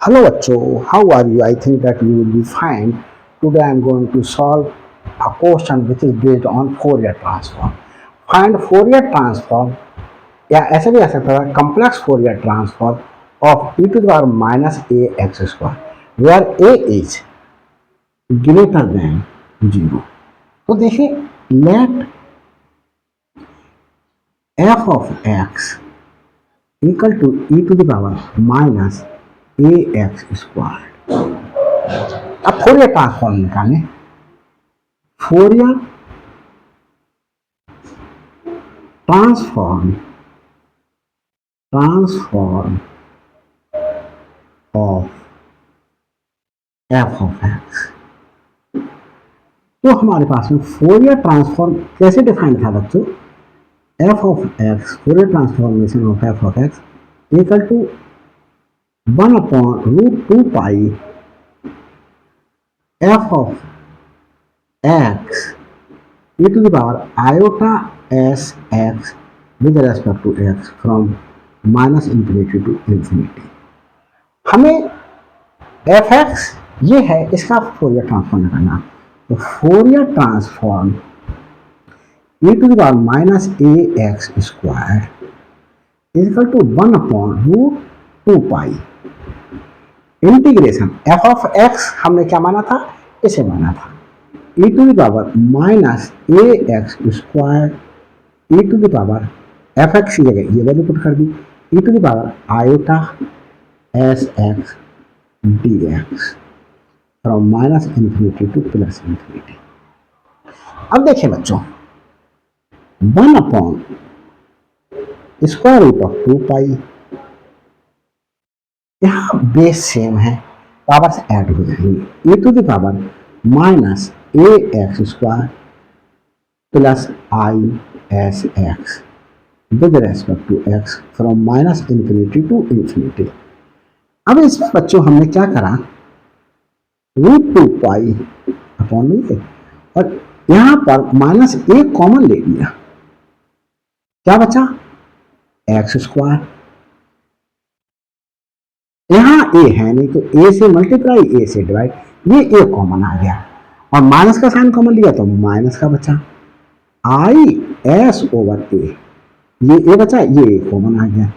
Hello Acho, how are you? I think that you will be fine. Today I am going to solve a question which is based on Fourier transform. Find Fourier transform या ऐसे भी आ सकता है complex Fourier transform of e to the power minus a x square where a is greater than 0. तो देखिए let f of x equal to e to the power minus ax square. अब Fourier transform निकालें. Fourier transform of F of x. तो हमारे पास में Fourier transform कैसे define था बच्चों? F of X, Fourier transformation of F of X equal to 1/√2 pi F of X e to the power iota s x with respect to x from minus infinity to infinity. हमें F X ये है, इसका Fourier transform करना. तो Fourier transform e to the power minus a x square equal to 1/√2 pi integration F of X हमने क्या माना था? इसे माना था e to the power minus ax square e to the power F X की जगह ये वैल्यू पुट कर दी e to the power iota S X D X from minus infinity to plus infinity. अब देखिए बच्चों 1/√2 पाई, यहाँ base same है, पावर से ऐड हो जाएंगे e to the power minus A X square plus I S X with respect to X from minus infinity to infinity. अब इसमें बच्चों हमने क्या करा? √2 पाई अपॉन में और यहां पर माइनस ए कॉमन ले लिया. क्या बचा? X square. यहां ए है नहीं तो ए से मल्टीप्लाई ए से डिवाइड, ये ए कॉमन आ गया और माइनस का साइन कॉमन लिया तो माइनस का बचा आई एस ओवर ए. ये ए बचा, ये कॉमन आ गया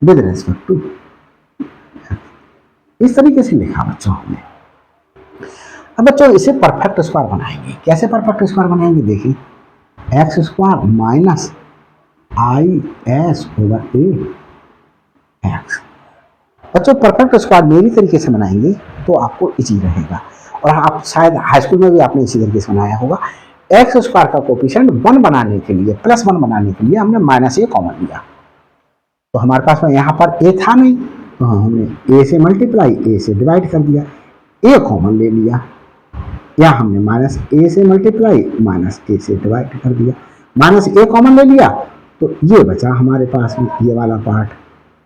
विद रेस्पेक्ट टू. इस तरीके से लिखा बच्चों हमने. अब बच्चों इसे परफेक्ट स्क्वायर बनाएंगे. कैसे परफेक्ट स्क्वायर बनाएंगे? देखिए x square minus I S over A x. बच्चों परफेक्ट स्क्वायर मेरी तरीके से बनाएंगे तो आपको इजी रहेगा और आप शायद हाई स्कूल में भी आपने इसी तरीके से बनाया होगा. एक्स स्क्वायर का कोफिशिएंट 1 बनाने के लिए, +1 बनाने के लिए हमने माइनस ए कॉमन लिया. तो हमारे पास में यहाँ पर ए था नहीं तो हमने ए से मल्टीप्लाई ए से डिवाइड कर दिया, ए कॉमन ले लिया. या हमने माइनस ए से मल्टीप्लाई माइनस ए से डिवाइड कर दिया, माइनस ए कॉमन ले लिया तो ये बचा हमारे पास में ये वाला पार्ट.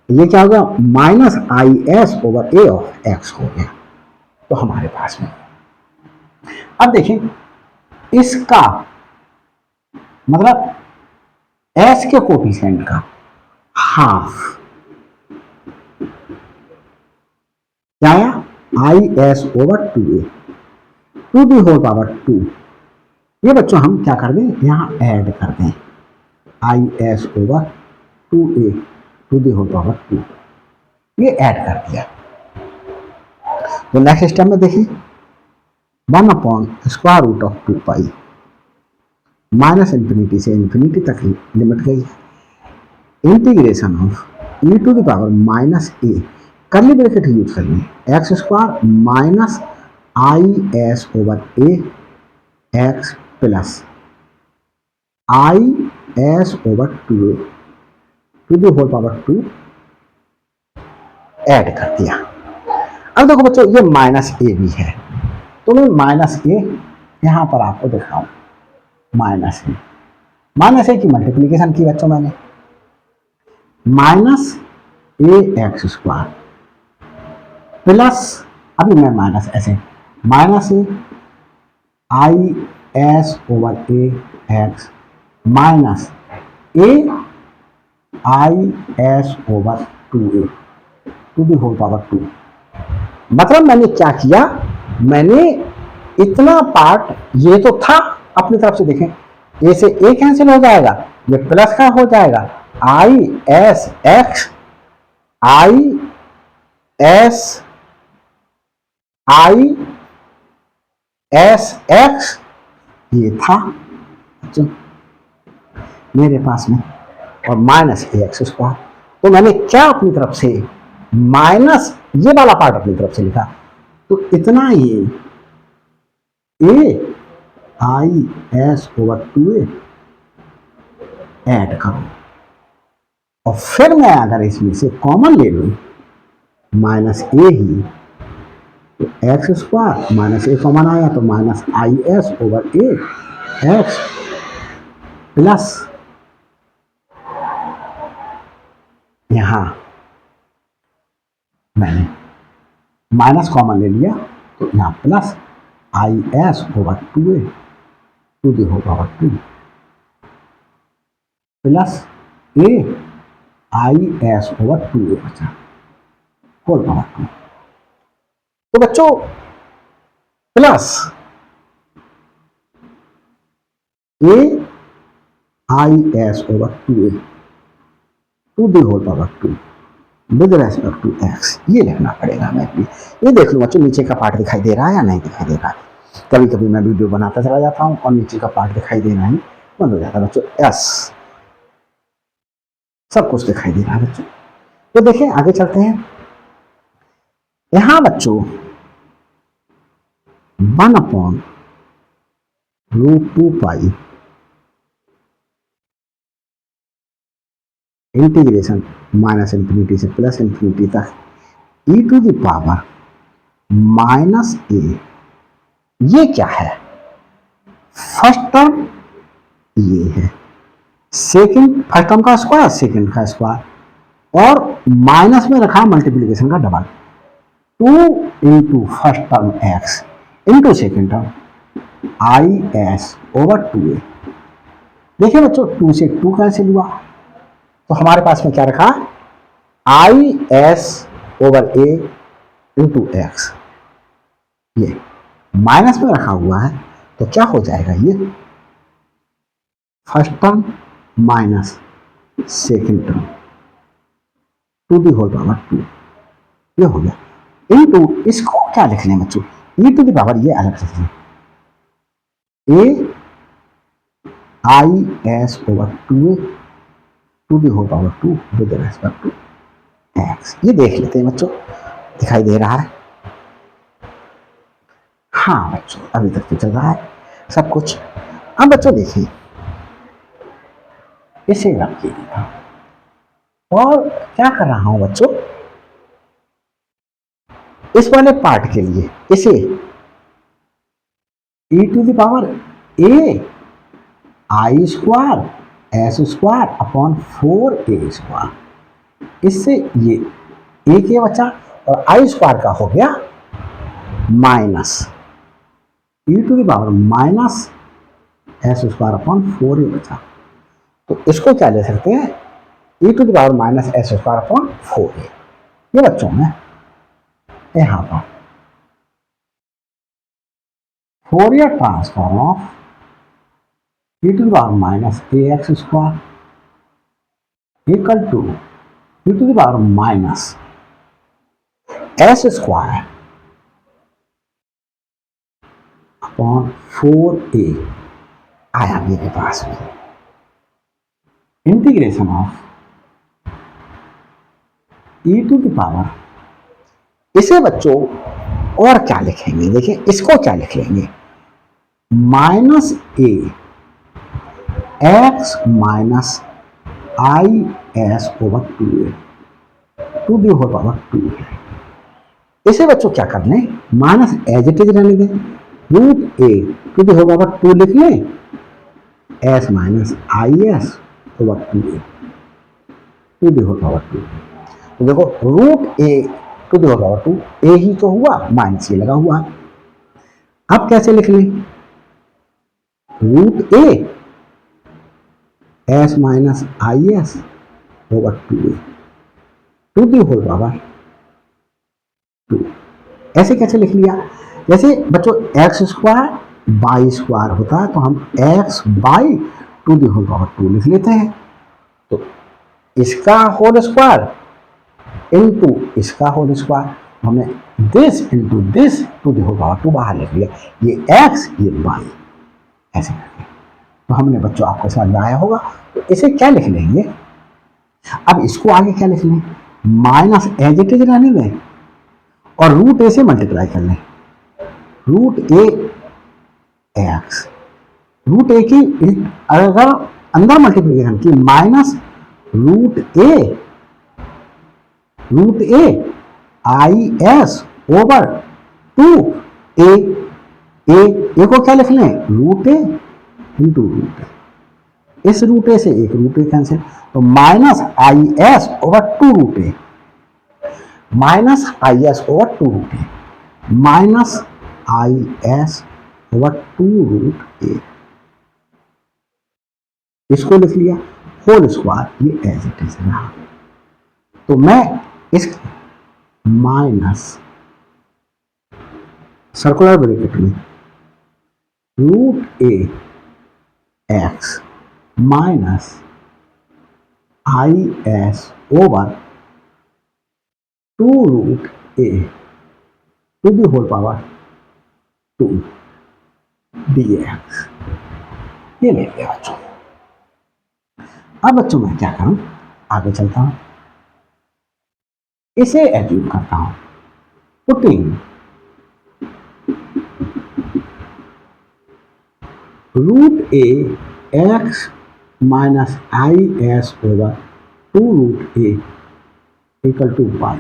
ये क्या हो गया? Minus I S over A of x हो गया. तो हमारे पास में अब देखें इसका मतलब एस के कोफिशिएंट का हाफ क्या आया? I S over 2a to the whole power 2. ये बच्चों हम क्या कर दें? यहाँ ऐड कर दें I S over 2a to the whole power 2. ये ऐड कर दिया. तो नेक्स्ट स्टेप में देखिए 1/√2 पाई माइनस इंफिनिटी से इंफिनिटी तक लिमिट गई. Integration of E to the power minus A, curly bracket use करेंगे, X square minus I S over A X plus I S over 2a to the whole power 2 add कर दिया. अब देखो बच्चों ये minus ए भी है तो मैं माइनस ए यहां पर आपको दिखाऊं. माइनस ए की मल्टीप्लीकेशन की बच्चों मैंने, minus A X square plus, अभी मैं माइनस ऐसे minus A I S over A X minus A I S over 2a to the whole power 2। मतलब मैंने क्या किया, मैंने इतना पार्ट, ये तो था अपनी तरफ से, देखें ए से ए कैंसिल हो जाएगा, ये प्लस का हो जाएगा, आई S x, I S, I S x, ये था जो मेरे पास में, और माइनस ए एक्स स्क्वायर। तो मैंने क्या अपनी तरफ से माइनस ये वाला पार्ट अपनी तरफ से लिखा, तो इतना ये A I S over 2a add करो, और फिर मैं अगर इसमें से कॉमन ले लूं माइनस ए ही, तो X square minus A common आया तो minus I S over A X plus यहां मैंने माइनस कॉमन ले लिया तो यहां plus I S over 2a to the whole power 2 plus A I S over 2a बचा होल पावर 2। तो बच्चों plus A I S over 2a to the whole power 2 with respect to X, ये लिखना पड़ेगा हमें। ये देख लो बच्चों, नीचे का पार्ट दिखाई दे रहा है या नहीं दिखाई दे रहा है। कभी कभी मैं वीडियो बनाता चला जाता हूं और नीचे का पार्ट दिखाई देना ही बंद हो जाता है बच्चों। एस सब कुछ दिखाई दे रहा है बच्चों। तो देखें आगे चलते हैं। यहां बच्चों 1/√2π इंटीग्रेशन माइनस इंफिनिटी से प्लस इंफिनिटी तक e to the power minus A, ये क्या है, फर्स्ट टर्म ये है, सेकंड फर्स्ट टर्म का स्क्वायर सेकंड का स्क्वायर, और माइनस में रखा मल्टीप्लिकेशन का double, 2 into first term X into second term I S over 2a। देखिए बच्चों 2 से 2 कैंसिल हुआ, तो हमारे पास में क्या रखा, I S over A into X, ये माइनस में रखा हुआ है तो क्या हो जाएगा, ये first term minus second term to the whole power 2, ये हो गया, इनटू इसको क्या लिख लें बच्चों, e टू दी पावर ये अलग से A I S over 2a to the whole power 2 with respect to X. ये देख लेते हैं बच्चों, दिखाई दे रहा है, हाँ बच्चों अभी तक तो चल रहा है सब कुछ। अब बच्चों देखिए इसे रखिएगा, और क्या कर रहा हूं बच्चों, इस वाले पार्ट के लिए इसे e to the power a I square S square upon 4a square, इससे ये a के बचा और आई स्क्वायर का हो गया minus e to the power minus S square upon 4a बचा। तो इसको क्या ले सकते हैं, e to the power minus S square upon 4a। ये बच्चों में यहां पर Fourier transform of e to the power minus A X square equal to e to the power minus S square upon 4a आया मेरे पास में, integration of e to the power, इसे बच्चों और क्या लिखेंगे, देखिए इसको क्या लिख लेंगे, minus A X minus I S over 2a to the whole power 2। इसे बच्चों क्या कर लें, माइनस एज इट इज रहने दें, root A to the whole power 2 लिख लें, S minus I S over 2a to the whole power 2। तो देखो root A to the whole power 2, A ही तो हुआ, माइनस ये लगा हुआ। अब कैसे लिख लें, root A S minus I S over 2a to the whole power 2। ऐसे कैसे लिख लिया? जैसे बच्चों एक्स स्क्वायर बाई स्क्वायर होता है तो हम X by to the whole power 2 लिख लेते हैं। तो इसका होल स्क्वायर इनटू इसका होल स्क्वायर, हमने this into this to the whole power 2 बाहर लिख लिया। ये एक्स ये बाई ऐसे करके। तो हमने बच्चों आपको समझ में आया होगा। तो इसे क्या लिख लेंगे? अब इसको आगे क्या लिख लें? माइनस एज इट इज रहने दें और रूट ए से मल्टीप्लाई कर लें। Root A X, root A की अगर अंदर मल्टीप्लीकेशन की minus root A I S over 2 A को क्या लिख लें? Root A into root A. इस रूट ए से एक रूट ए कैंसिल, तो minus I S over 2 root A, minus I S over 2 root A, minus I S over 2 root A. इसको लिख लिया होल स्क्वायर, ये एज इट इज रहा। तो मैं इस माइनस सर्कुलर ब्रैकेट में root A X minus I S over 2 root A to the whole power 2 D X, ये ले लिया बच्चों। अब बच्चों मैं क्या करूं? आगे चलता हूं, इसे एज्यूम करता हूं। Putting root A X minus I S over 2 root A equal to Y.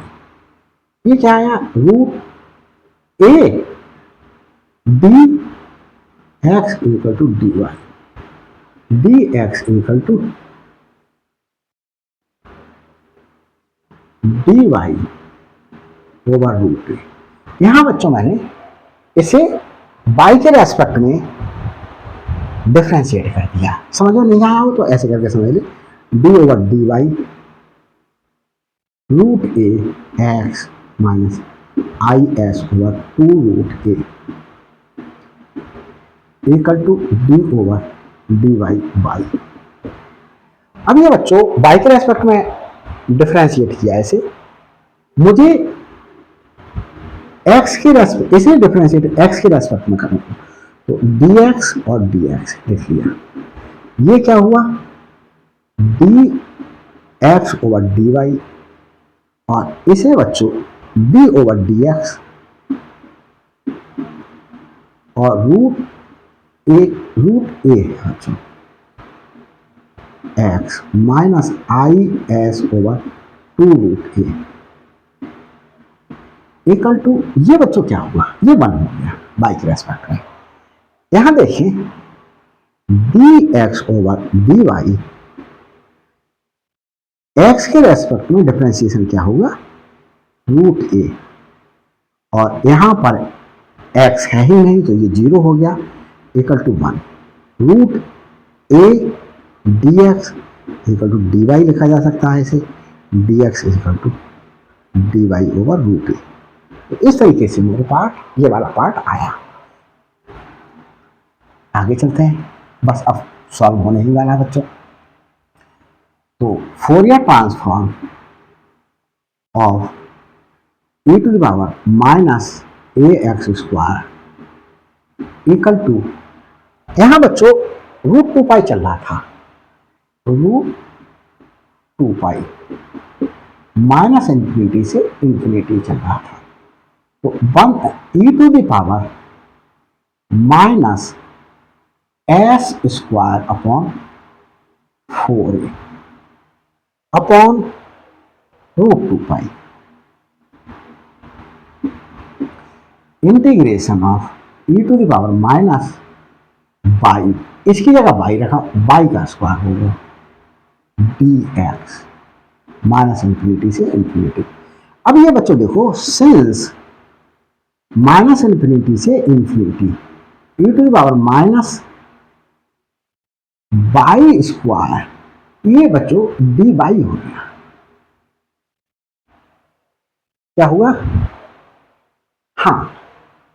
ये क्या आया? Root A D X equal to D Y, D X equal to D Y over root A. यहां बच्चों मैंने इसे Y के respect में differentiate कर दिया। समझ में नहीं आया हो तो ऐसे करके समझ ले, D over D Y root A X minus I S over 2 root A equal to D over D Y Y. अब ये बच्चों वाई के रेस्पेक्ट में डिफ्रेंशिएट किया ऐसे, मुझे एक्स के रेस्पेक्ट, इसे डिफ्रेंशिएट एक्स के रेस्पेक्ट में करना, तो डी एक्स और डी एक्स लिख लिया। ये क्या हुआ? D X over D Y, और इसे बच्चों डी ओवर डी एक्स और रूट ए बच्चों X minus I S over 2 root A equal to, ये बच्चों क्या हुआ? ये 1 हो गया बाई के रेस्पेक्ट में। यहां देखें D X over D Y, X के रेस्पेक्ट में डिफरेंशिएशन क्या होगा? रूट ए, और यहां पर एक्स है ही नहीं तो ये 0 हो गया, equal to 1 root A D X equal to D Y लिखा जा सकता है इसे, D X equal to D Y over root A. तो इस तरीके से मेरे पार्ट, ये वाला पार्ट आया। आगे चलते हैं, बस अब सॉल्व होने ही वाला है बच्चों। तो Fourier transform of e to the power minus A X square equal to, यहां बच्चों रूट 2 पाई चल रहा था, रूट 2 पाई माइनस इंफिनिटी से इंफिनिटी चल रहा था। तो 1 e to the power minus S square upon 4a upon root 2 pi integration of e to the power minus Y, इसकी जगह बाई रखा, बाई का स्क्वायर हो गया डी एक्स माइनस इंफिनिटी से इंफिनिटी। अब ये बच्चों देखो, सिंस माइनस इंफिनिटी से infinity e to the power minus Y square ये बच्चों dy हो गया। क्या हुआ? हाँ,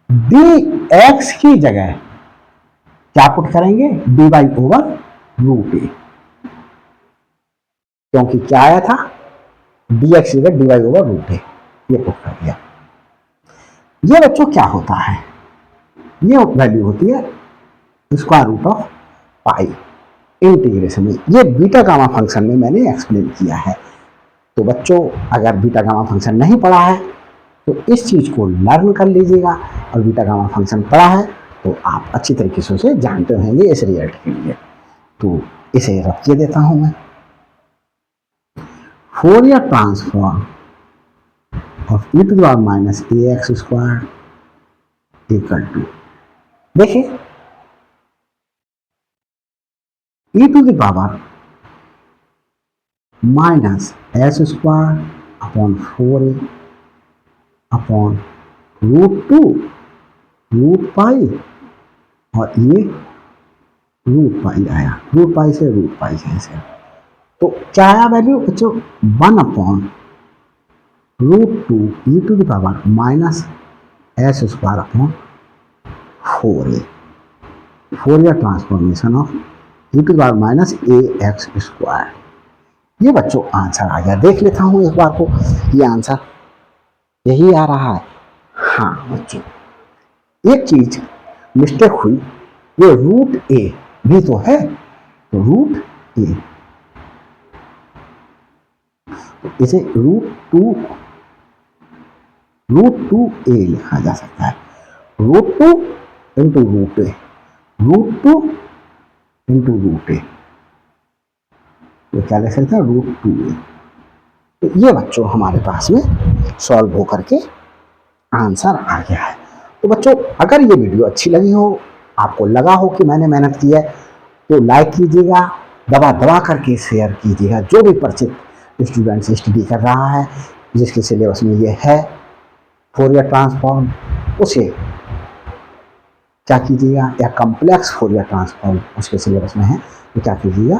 dx की जगह क्या पुट करेंगे? dy ओवर रूट ए, क्योंकि क्या आया था? dx की जगह dy ओवर रूट ए, ये पुट कर दिया। ये बच्चों क्या होता है? ये वैल्यू होती है square root of pi integration में। ये बीटा गामा फंक्शन में मैंने एक्सप्लेन किया है। तो बच्चों अगर बीटा गामा फंक्शन नहीं पढ़ा है तो इस चीज को लर्न कर लीजिएगा, और बीटा गामा फंक्शन पढ़ा है तो आप अच्छी तरीके से उसे जानते होंगे इस रिजल्ट के लिए। तो इसे रख के देता हूं मैं। Fourier transform of e to the power minus A X square equal to, देखिए e to the power minus S square upon 4a upon √2 root pi, और ये रूट पाई आया, रूट पाई से रूट पाई कैंसिल। तो क्या आया value बच्चों? 1 upon √2 e to the power minus S square upon 4a, Fourier transformation of e to the power minus A X square. ये बच्चों आंसर आ गया। देख लेता हूं एक बार को, ये आंसर यही आ रहा है। हाँ बच्चों, एक चीज मिस्टेक हुई, ये रूट ए भी तो है, तो रूट ए, इसे √2 ए लिखा जा सकता है। √2 into root A, √2 into root A, तो क्या लिख सकते हैं? √2a। तो ये बच्चों हमारे पास में सॉल्व होकर के आंसर आ गया है। तो बच्चों अगर ये वीडियो अच्छी लगी हो, आपको लगा हो कि मैंने मेहनत की है, तो लाइक कीजिएगा, दबा दबा करके शेयर कीजिएगा। जो भी परिचित स्टूडेंट्स स्टडी कर रहा है, जिसके सिलेबस में ये है फोरियर ट्रांसफॉर्म, उसे क्या कीजिएगा, या कॉम्प्लेक्स फोरियर ट्रांसफॉर्म उसके सिलेबस में है, तो क्या कीजिएगा,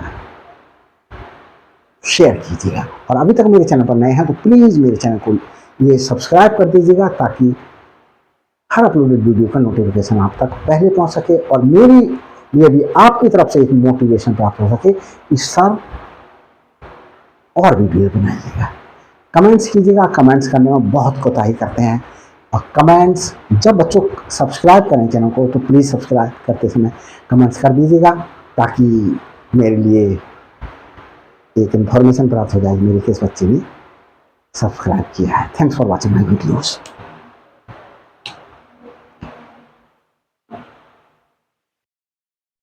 शेयर कीजिएगा। और अभी तक मेरे चैनल पर नए हैं तो प्लीज़ मेरे चैनल को ये सब्सक्राइब कर दीजिएगा, ताकि हर अपलोडेड वीडियो का नोटिफिकेशन आप तक पहले पहुंच सके, और मेरी लिए भी आपकी तरफ से एक मोटिवेशन प्राप्त हो सके कि सर और वीडियो बनाइएगा। कमेंट्स कीजिएगा, कमेंट्स करने में बहुत कोताही करते हैं, और कमेंट्स जब बच्चों सब्सक्राइब करें चैनल को तो प्लीज़ सब्सक्राइब करते समय कमेंट्स कर दीजिएगा, ताकि मेरे लिए एक इन्फॉर्मेशन प्राप्त हो जाएगी मेरे किस बच्चे ने सब्सक्राइब किया है। Thanks for watching my videos.